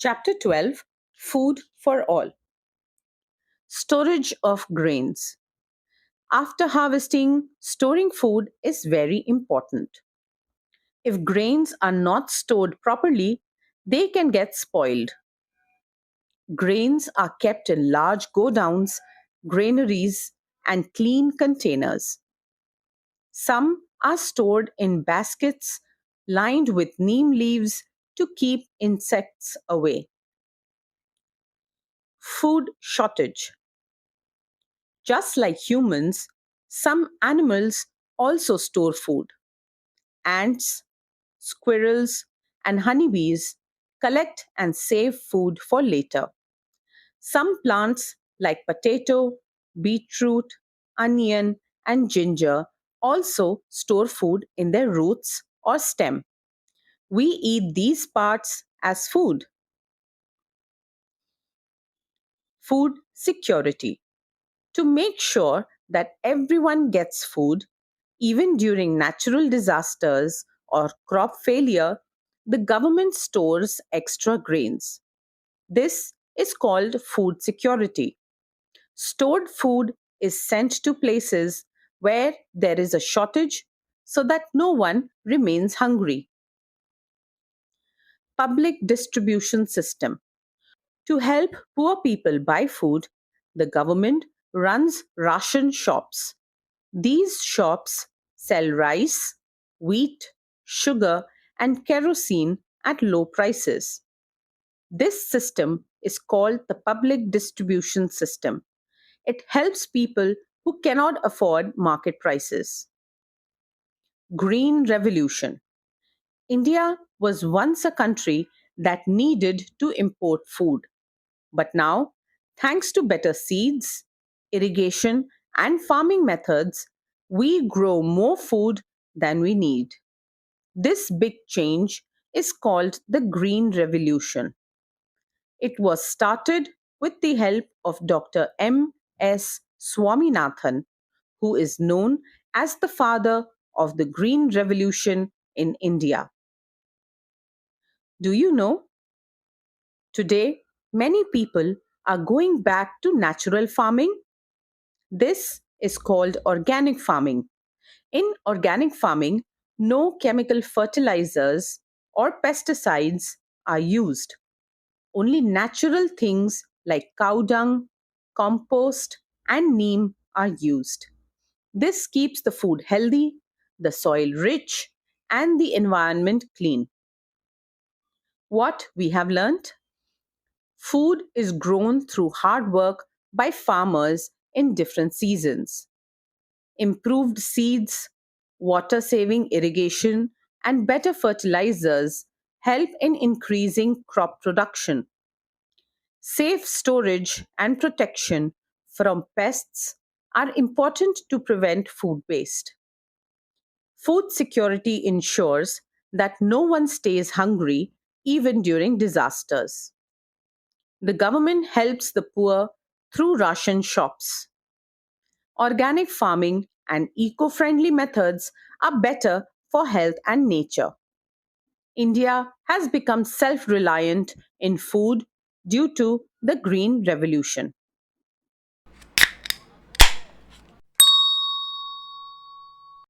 Chapter 12, Food for All. Storage of grains. After harvesting, storing food is very important. If grains are not stored properly, they can get spoiled. Grains are kept in large godowns, granaries, and clean containers. Some are stored in baskets lined with neem leaves to keep insects away. Food shortage. Just like humans, some animals also store food. Ants, squirrels, and honeybees collect and save food for later. Some plants like potato, beetroot, onion, and ginger also store food in their roots or stem. We eat these parts as food. Food security. To make sure that everyone gets food, even during natural disasters or crop failure, the government stores extra grains. This is called food security. Stored food is sent to places where there is a shortage so that no one remains hungry. Public distribution system. To help poor people buy food, the government runs ration shops. These shops sell rice, wheat, sugar, and kerosene at low prices. This system is called the public distribution system. It helps people who cannot afford market prices. Green Revolution. India was once a country that needed to import food. But now, thanks to better seeds, irrigation, and farming methods, we grow more food than we need. This big change is called the Green Revolution. It was started with the help of Dr. M.S. Swaminathan, who is known as the father of the Green Revolution in India. Do you know? Today, many people are going back to natural farming. This is called organic farming. In organic farming, no chemical fertilizers or pesticides are used. Only natural things like cow dung, compost, and neem are used. This keeps the food healthy, the soil rich, and the environment clean. What we have learnt? Food is grown through hard work by farmers in different seasons. Improved seeds, water saving irrigation, and better fertilizers help in increasing crop production. Safe storage and protection from pests are important to prevent food waste. Food security ensures that no one stays hungry even during disasters. The government helps the poor through ration shops. Organic farming and eco friendly methods are better for health and nature. India has become self reliant in food due to the Green Revolution.